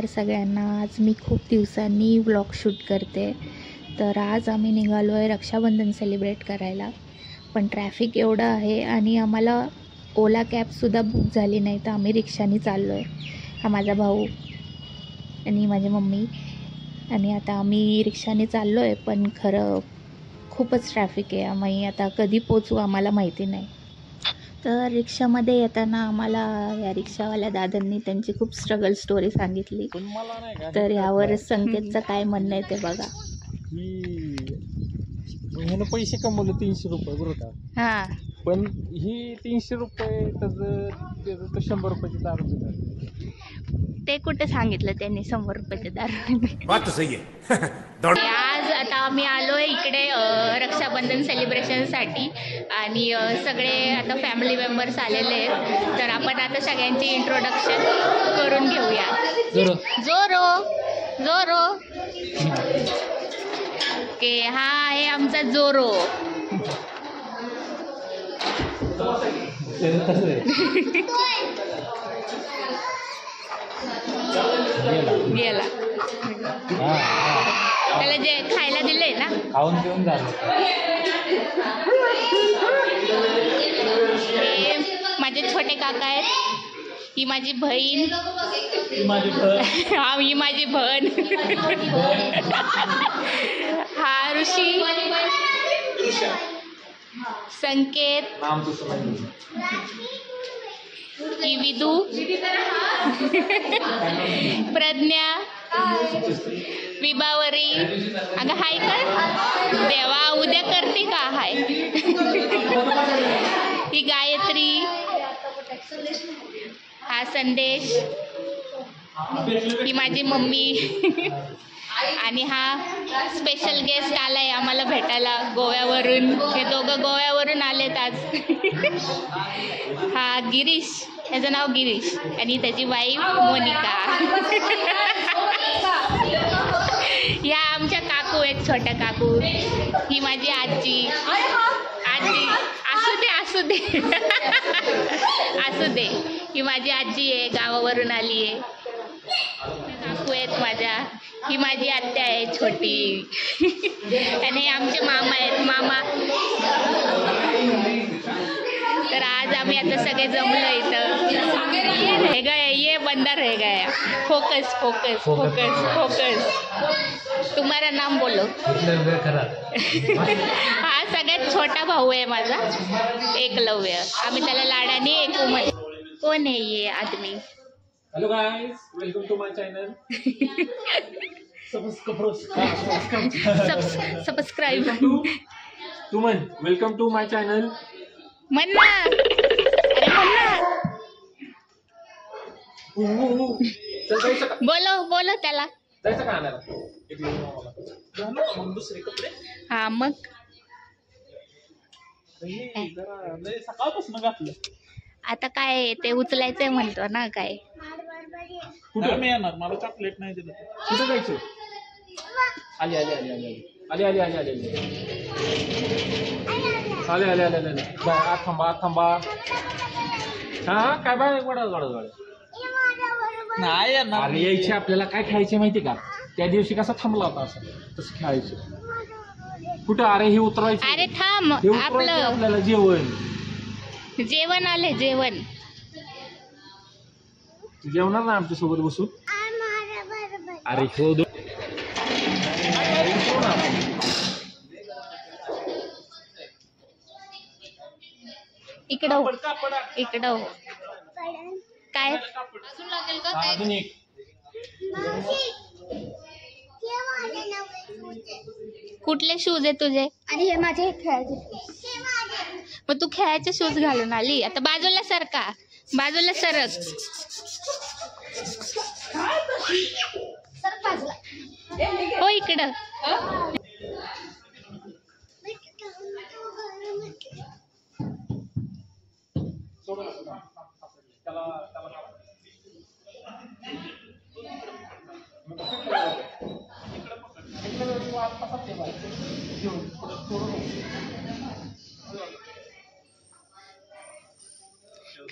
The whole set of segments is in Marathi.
नमस्कार सगळ्यांना। आज मी खूप दिवसांनी व्लॉग शूट करते। तर आज आम्ही निघालो आहे रक्षाबंधन सेलिब्रेट करायला, पण ट्रॅफिक एवढं आहे आणि आम्हाला ओला कॅबसुद्धा बुक झाली नाही, तर आम्ही रिक्षाने चाललो आहे। हा माझा भाऊ आणि माझी मम्मी, आणि आता आम्ही रिक्षाने चाललो आहे, पण खरं खूपच ट्रॅफिक आहे। आम्ही आता कधी पोचू आम्हाला माहिती नाही। तर रिक्षामध्ये येताना आम्हाला या रिक्षावाल्या दादांनी त्यांची खूप स्ट्रगल स्टोरी सांगितली। तर यावर संकेतचं काय म्हणणं आहे ते बघा। ह्यानं पैसे कमवले 300 रुपये बरं का। हां, पण ही 300 रुपये त्याचं 100 रुपयाची दारू दिली। ते कुठे सांगितलं त्यांनी 100 रुपयाचे दारू? बात तो सही है। आज आता आम्ही आलो आहे इकडे रक्षाबंधन सेलिब्रेशनसाठी, आणि सगळे आता फॅमिली मेंबर्स आलेले आहेत। तर आपण आता सगळ्यांची इंट्रोडक्शन करून घेऊया। जोरो जोरो के हा आहे आमचा जोरो। गेला त्याला जे खायला दिलंय ना, खाऊन घेऊन झालं। हे माझे छोटे काका आहेत, ही माझी बहीण, हा ही माझी बहीण, हा ऋषी, संकेत, ही विदू, प्रज्ञा, विभावरी। अगं हाय कर देवा, उद्या करते का हाय। ही गायत्री, हा संदेश, ही माझी मम्मी, आणि हा स्पेशल गेस्ट आलाय आम्हाला भेटायला गोव्यावरून। हे दोघं गोव्यावरून आलेत आज। हा गिरीश, त्याचं नाव गिरीश, आणि त्याची वाईफ मोनिका। ह्या आमच्या काकू आहेत, छोट्या काकू। ही माझी आजी, आजी असू दे असू दे असू दे। ही माझी आजी आहे, गावावरून आली आहे। काकू आहेत माझ्या, ही माझी आत्या आहे छोटी, आणि आमचे मामा आहेत, मामा। तर आज आम्ही आता सगळे जमलो इथं। रह गए ये बंदा रह गया। Focus focus focus focus. तुम्हारा नाम बोलो। हा सगळ्यात छोटा भाऊ आहे माझा, एकलव्य। आम्ही त्याला लाडाने एकू म्हणतो। कोण आहे ये आदमी? Hello guys, welcome to my channel. Subscribe तुमन, वेलकम टू माय चॅनल। म्हण ना, अरे म्हण ना, बोलो बोलो त्याला। जायचं का आणायला? मग दुसरे कपडे। हा मग सकाळपासून घातलं। आता काय ते उचलायचंय म्हणतो ना काय। कुठे मी येणार? मला चॉकलेट नाही दिलं। कुठे जायचं? आली आली आली आली आली आली आली आली आली आली आली आली। थांबा थांबा। हा काय बाय वडा वडा वडा नाही येणार। अरे यायचे आपल्याला काय खायचे माहिती का? त्या दिवशी कसा थांबला होता असं, तसं खेळायचं। कुठं? अरे हे उतरवायचं। अरे थांब, आपलं आपल्याला जेवण जेवण आले, जेवण। तू जेवणार ना आमच्या सोबत बसून? अरे हो दो इकडं इकडं काय अजून एक। कुठले शूज आहे तुझे? आणि हे माझे खेळायचे। मग तू खेळायचे शूज घालून आली? आता बाजूला सरका, बाजूला सरक। सर बाजूला हो इकडं।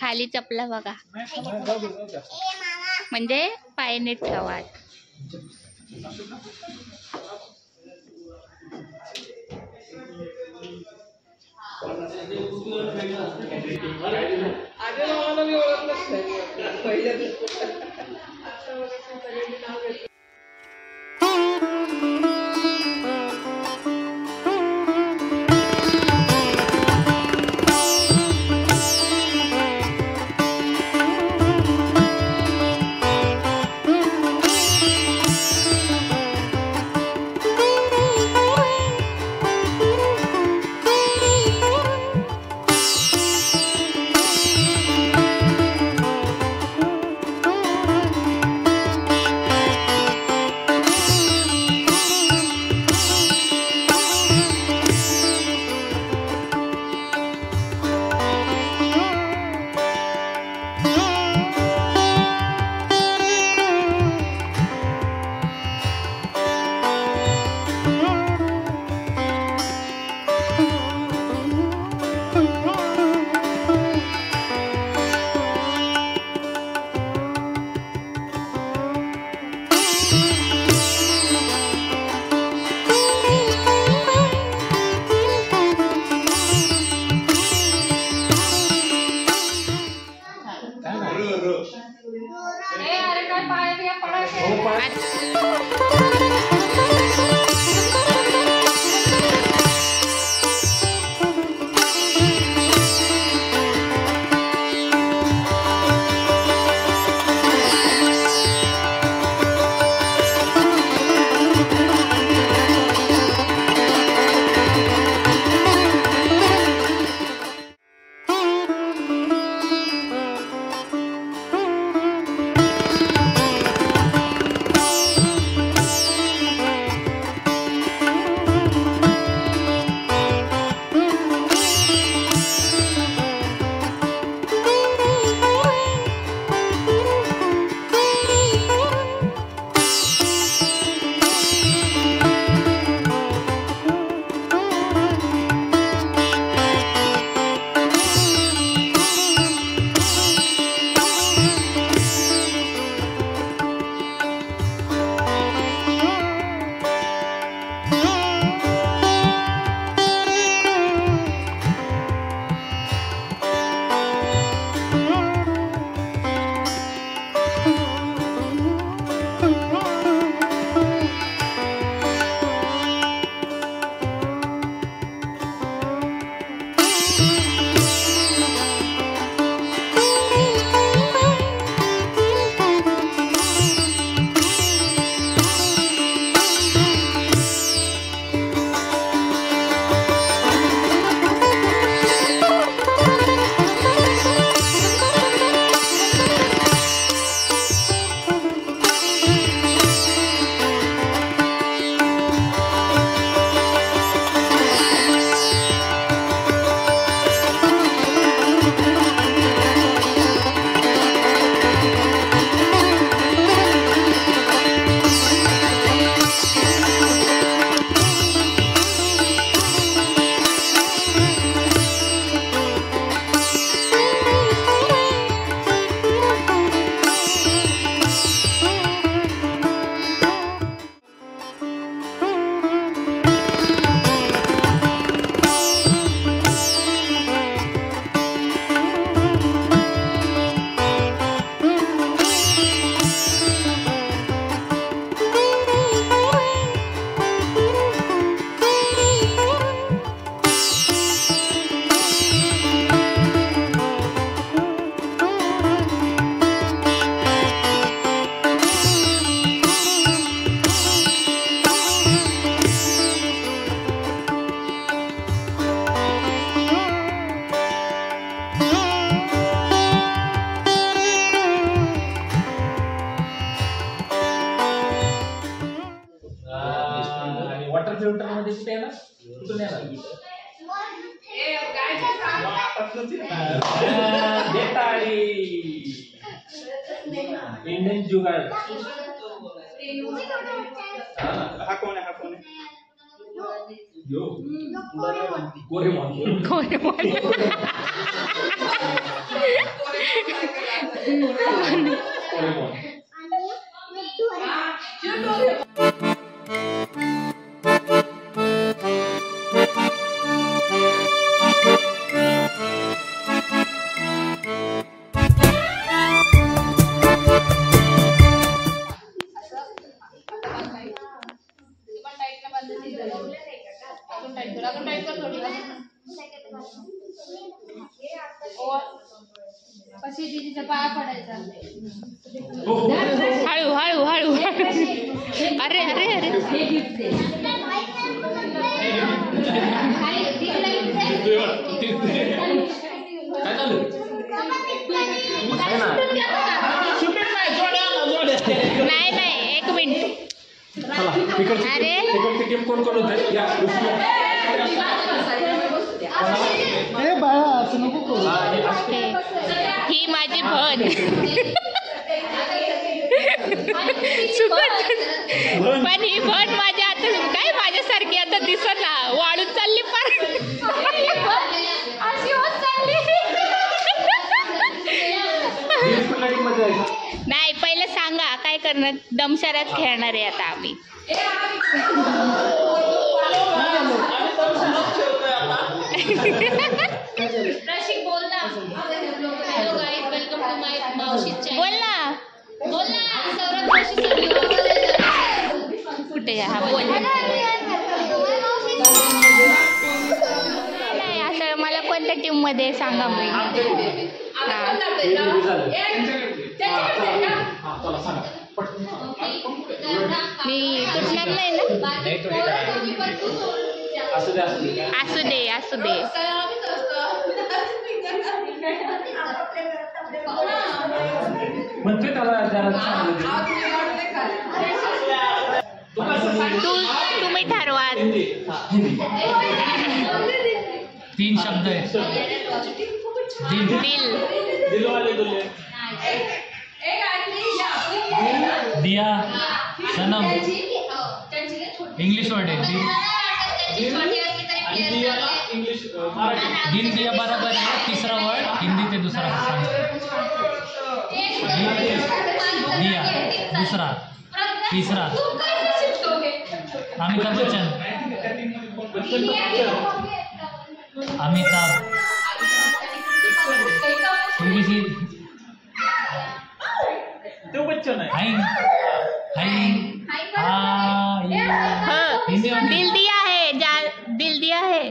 खाली चपला बघा। म्हणजे पाय नीट ठेवा. फिल्टर मध्ये कुठे येणार कुठून येणार इंडियन जुगाड हा कोण आहे यो कोरेमॉन कोरेमॉन दीदीचा पाया पडायचा. हळू हळू हळू. अरे अरे अरे नाही नाही, एक मिनिट. अरे गेम कोण कोण होते? ही माझी बहीण. पण ही बहीण माझ्या आता काय माझ्यासारखी आता दिसत ना, वाळून चालली पार. अशी होत चालली. नाही, पहिले सांगा काय करणार. दमशरात खेळणार आहे आता आम्ही. बोल ना. हॅलो गाईज, वेलकम टू माय मावशी चॅनल. बोल ना. बोल ना. सौरभ जोशी कुठे हा बोल. नाही, असं मला कोणत्या टीम मध्ये सांगा मी. मी तुटणार नाही ना. असू दे असू दे. म्हणते तुम्ही ठरवा. 3 शब्द आहेत. दिल. दिया, सनम. इंग्लिश वर्ड आहे. दिल दिया बराबर आहे. तिसरा वर्ड हिंदी ते दुसरा सांग. दिया दुसरा, तीसरा अमिताभ बच्चन, अमिताभ. तो बच्चन आहे. दिल दिया है. दिल दिया है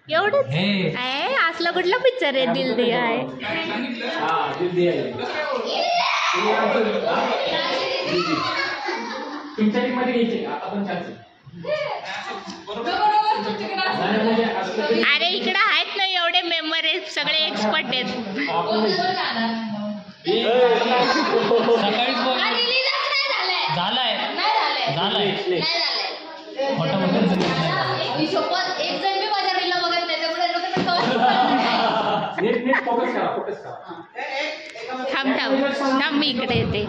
एवढंच. असलं कुठलं पिक्चर आहे दिल दिया आहे. तुमच्या टीममध्ये घ्यायचे आपण चालते. अरे इकडे आहेत ना एवढे मेंबर आहेत, सगळे एक्सपर्ट आहेत. सकाळीच बोल. झालाय मोठा एक जण मी माझ्या रीलला बघत त्याच्यामुळे थांब मी इकडे येते.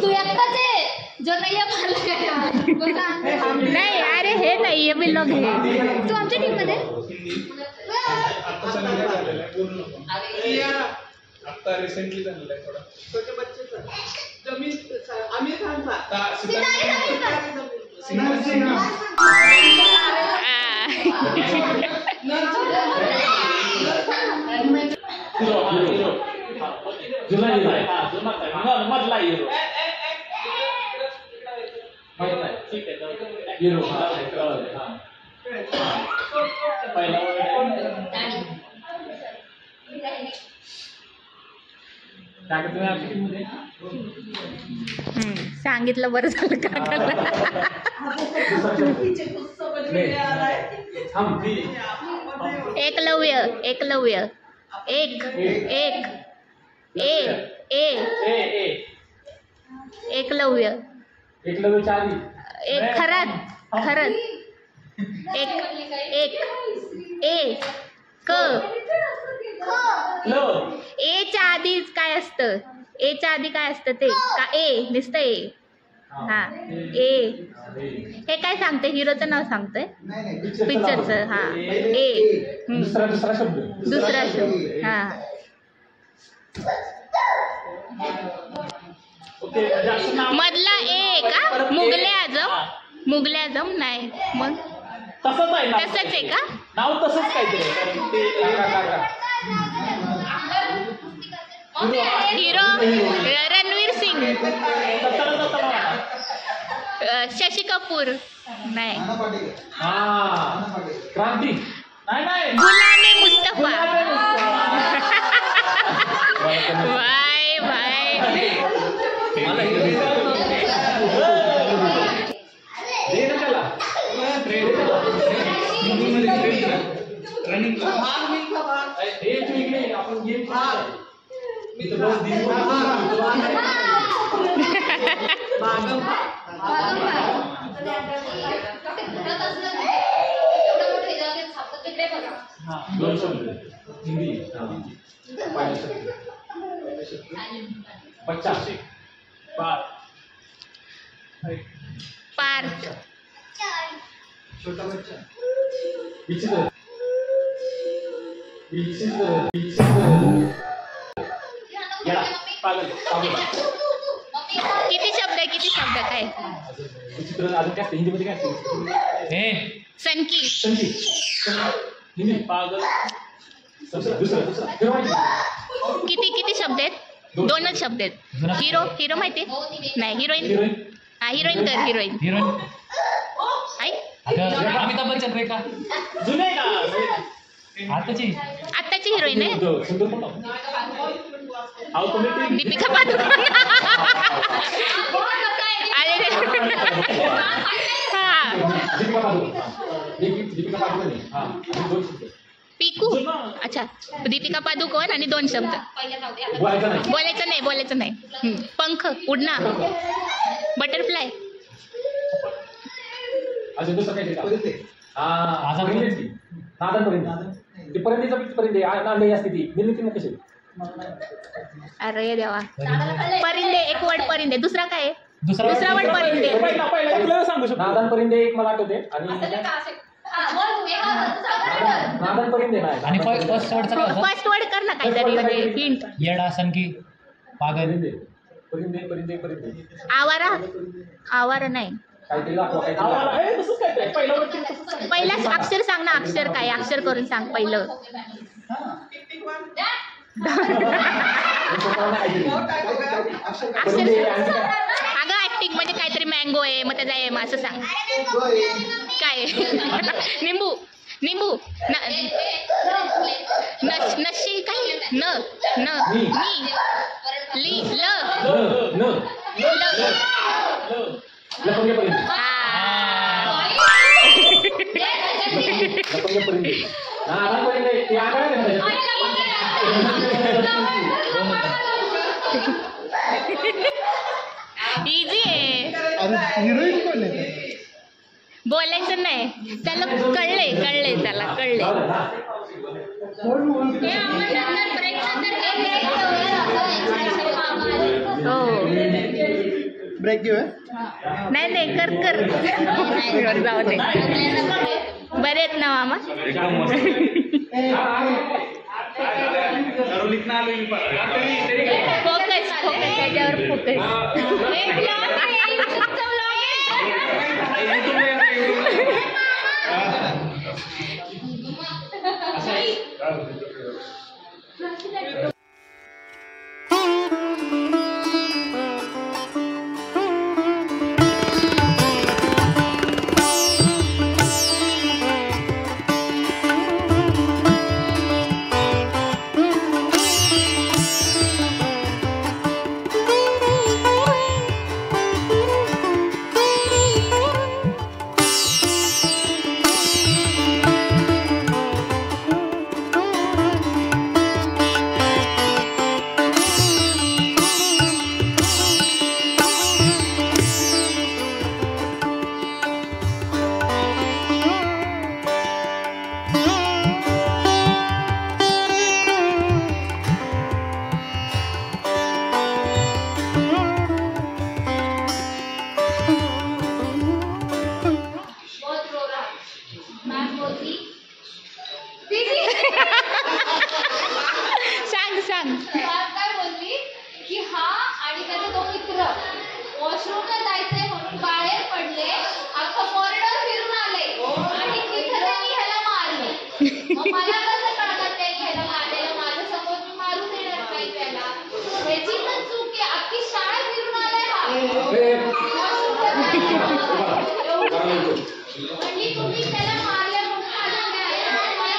तू एकटाच आहे जो नाही. अरे हे नाही मी लोक आहे. तू आमच्या टीम मध्ये आता रिसेंटली झालेला आहे थोडा. छोटे बच्चे आमिर खानचा मधला हिरो. ठीक आहे. हिरो पहिला सांगितलं बरं झालं का. एकलव्य. एकलव्य. एक एक ए ए एकलव्य. एकलव्यच्या आधी एक खरंच एक एक ए क. एच्या आधी काय असतं. एच्या आधी काय असतं ते का ए नुसतं ए. हा ए. हे काय सांगते. हिरोचं नाव सांगतोय पिक्चरचं. हा ए. दुसरा शब्द. दुसरा शब्द. हा मधला ए का. मुगले आजम. मुगले आजम नाही मग तसंच आहे का. नाव तसंच काहीतरी. हिरो रणवीर सिंग. शशी कपूर नाही. क्रांती नाही गुलाम मुस्तफा. Bye bye. बच्चा पार्थ. छोटा बच्चा. किती शब्द आहे किती शब्द काय. विचित्र अजून काय हिंदीमध्ये काय असते. सनकी. हिंदी पागल. किती किती शब्द आहेत. 2च शब्द आहेत. हिरो हिरो माहिती नाही. हिरोईन हा हिरोईन कर हिरोईन. अमिताभ बच्चन रे का जुने का आत्ताची हिरोईन आहे. दीपिका पादुकोण. अरे पिकू. अच्छा दीपिका पादुकोण आणि 2 शब्द. बोलायचं नाही. पंख उडणार. बटरफ्लाय. अजून दुसरं काय परिंदे असते ती निर्मिती कशी. अरे देवा. परिंदे एक वर्ड परिंदे. दुसरा काय दुसरा वर्ड परिंदे. पहिला सांगू शकतो. नादान परिंदे एक मला आठवते आणि नादान परिंदे नाही. आणि फर्स्ट वर्ड कर ना काहीतरी म्हणजे हिंट. येडा सनकी पागल. परिंदे परिंदे परिंदे. आवारा. आवारा नाही. पहिला अक्षर सांग ना. अक्षर काय अक्षर करून सांग पहिलं. अगं ऍक्टिंग म्हणजे काहीतरी मँगो आहे मग त्याचा एम असं सांग. काय निंबू. निंबू नशी काय न न नी ली ल इझी आहे. बोलायचं नाही त्याला. कळले त्याला कळले. हो ब्रेक घेऊ. नाही कर जाऊ दे. बरे आहेत ना मामा. फोकस त्याच्यावर फोकस. म्हणजे तुम्ही त्याला मारलं म्हणून मला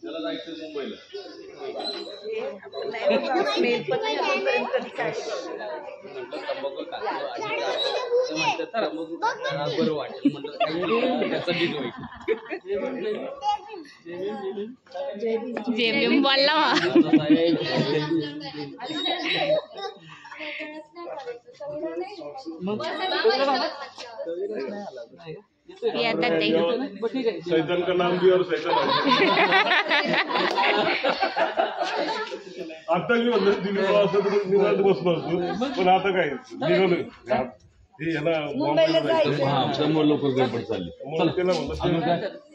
त्याला जायचं मुंबईला. तंबाखू खातो आणि बरं वाटेल म्हणलं त्याचा बीज जे बी बोलला सैतान का नाम भी और सैतान आता मी म्हणलं दिल्लीला असं तर निवांत बसलो असतो पण आता काय निघालोय याला समोर लवकर गडबड चालली. त्याला म्हणलं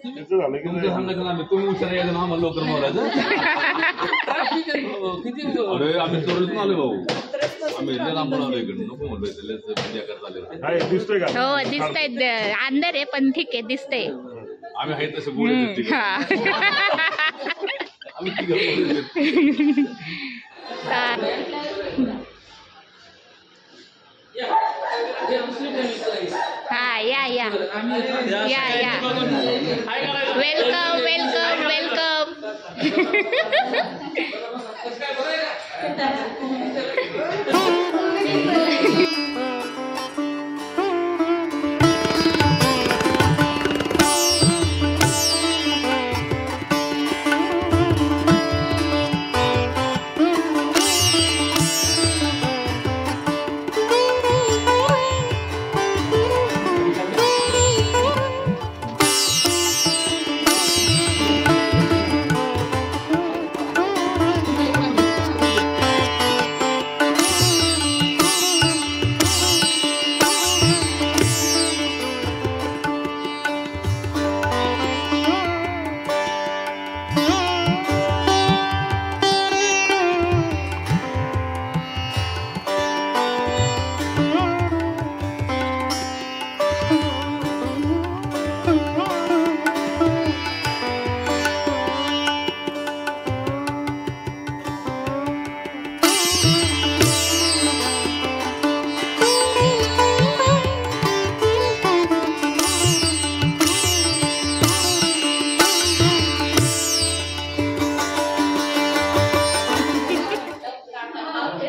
त्याचं झालं की तुम्ही विचार यायचं ना आम्हाला लवकर बोलायचं. अरे आम्ही तरुण आलो भाऊ, आम्ही लांबून आलो इकडे नको म्हणलोय काय दिसतोय का? हो दिसतंय अंदर आहे पण ठीक आहे दिसतंय. आम्ही आहे तसं बोलू आम्ही हा या या या या वेलकम वेलकम वेलकम.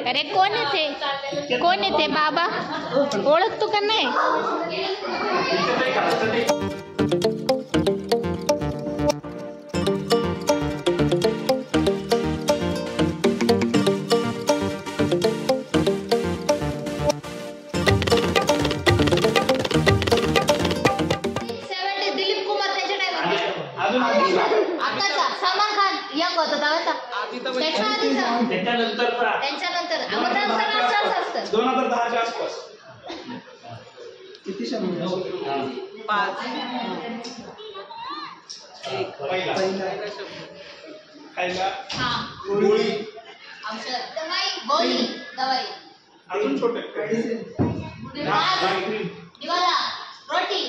अरे कोण येते बाबा ओळखतो का नाही? दिलीप कुमार त्याच्या टाइम आताचा सलमान खान यंग होता त्यावेळेचा त्याच्या आधीचा त्यांच्यानंतर अमिताभ बच्चन असतं 2010 च्या आसपास. किती शब्द? 5 खायला गोळी औषध गोळी दवाई अजून छोटे दिवाला रोटी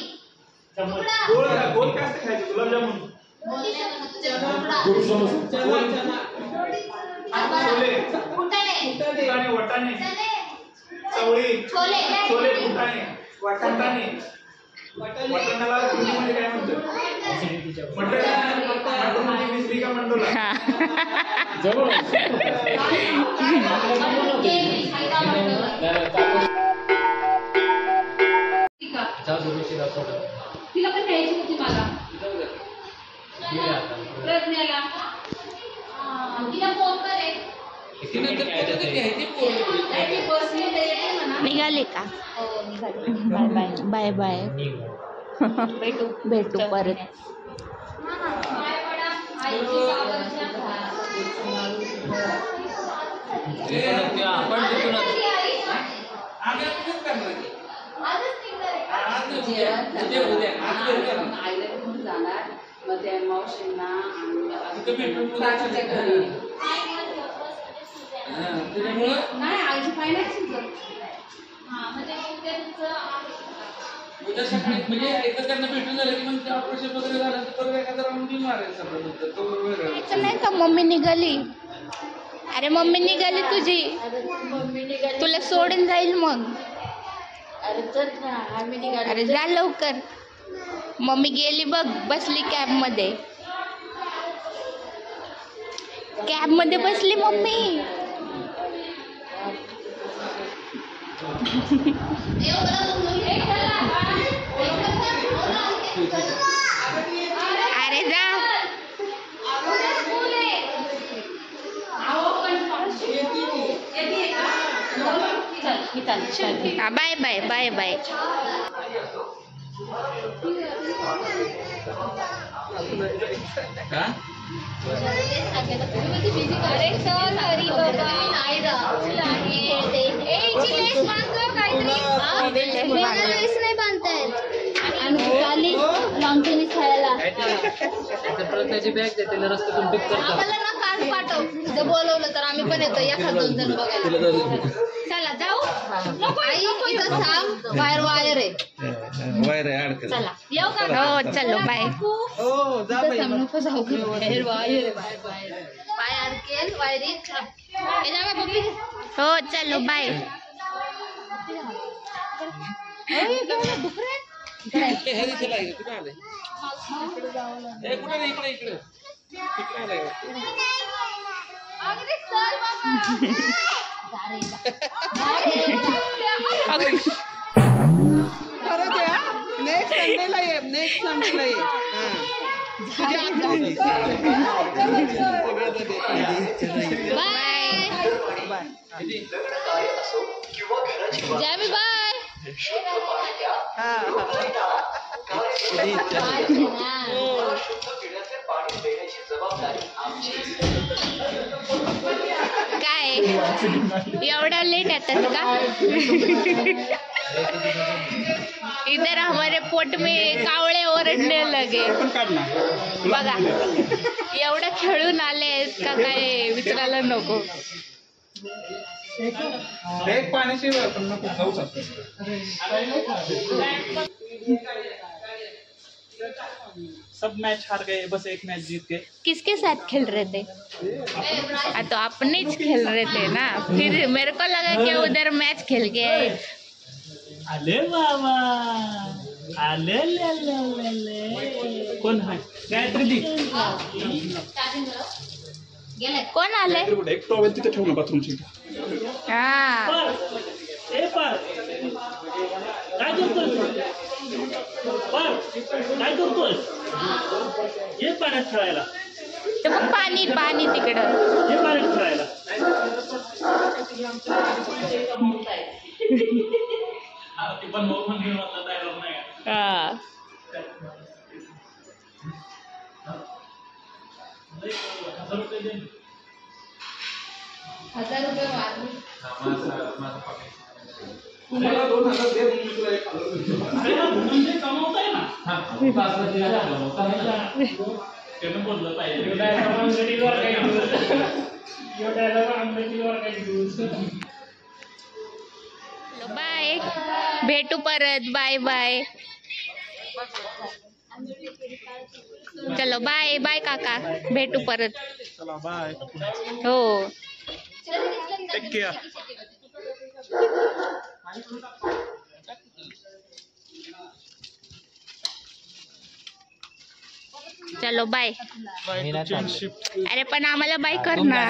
गोल काय असते खायचे? गुलाबजामुन, फुटाणे, वाटाणे, चवळी, छोले, फुटाणे, वाटाणे. वाटाण्याला हिंदीमध्ये काय म्हणतात? मटण म्हणजे मिसरी का मंडोला? तिला पण घ्यायची होती मला प्रज्ञाला. तिला फोन करे निघाले का? बाय बाय भेटू परत. उद्या सकाळी म्हणजे एकमेकांना भेटून झालं की मग त्या ऑपरेशन वगैरे झालं तर परत एखादा राऊंड मारायचा नाही का मम्मी निघाली? अरे मम्मी निघाली तुझी, तुला सोडून जाईल मग. अरे जा लवकर. मम्मी गेली बघ, बसली कॅब मध्ये. कॅब मध्ये बसली मम्मी. अरे जा. Bye bye bye bye. त्याची बॅग देते रस्त्यातून पिक करतात. आम्हाला ना कार्ड पाठव, जर बोलवलं तर आम्ही पण येतो एखाद 2 जण बघायला. चला जाऊ. आई इथं थांब, बाहेर वायर आहे. चला येऊ का? हो चलो बाय. हो जा बाई. नको जाऊ. बाहेर वायर आहे, बाहेर वायर. पाय अडकेल वायरीत. हे जा बाई पप्पी. हो चलो बाय. परत या. नेक्स्ट संडेला ये. नेक्स्ट संडेला ये. बाय. Jamie bye. काय एवढा लेट येतात का? इधर हमारे पोट में कावळे ओरडने लगे. बघा एवढं खेळून आले का काय विचारायला नको. एक पाण्याची जाऊ शकतो. सब मैच हार गए, बस एक मैच जीत गए. किसके साथ खेल रहे थे? तो अपने ही खेल रहे थे ना. फिर मेरे को लगा कि उधर मैच खेल के आए. अले बाबा. अले ले ले ले ले. कोण आहे? गायत्री दी. कोण आले? एक टॉवेल तिथे ठेवलं बाथरूमची. हा काय करतोय? काय करतोय? हे पाण्यात खेळायला. तर मग पाणी पाणी तिकडं. हे पाण्यात खेळायला. हा मला 2000 दे, मी तुला 1,000 कमवताय ना. त्यानं बोललं पाहिजे. बाय. भेटू परत. Bye bye. चलो बाय बाय काका. भेटू परत. चला बाय. हो टेक केअर. चलो बाय. बाय. अरे पण आम्हाला बाय कर ना.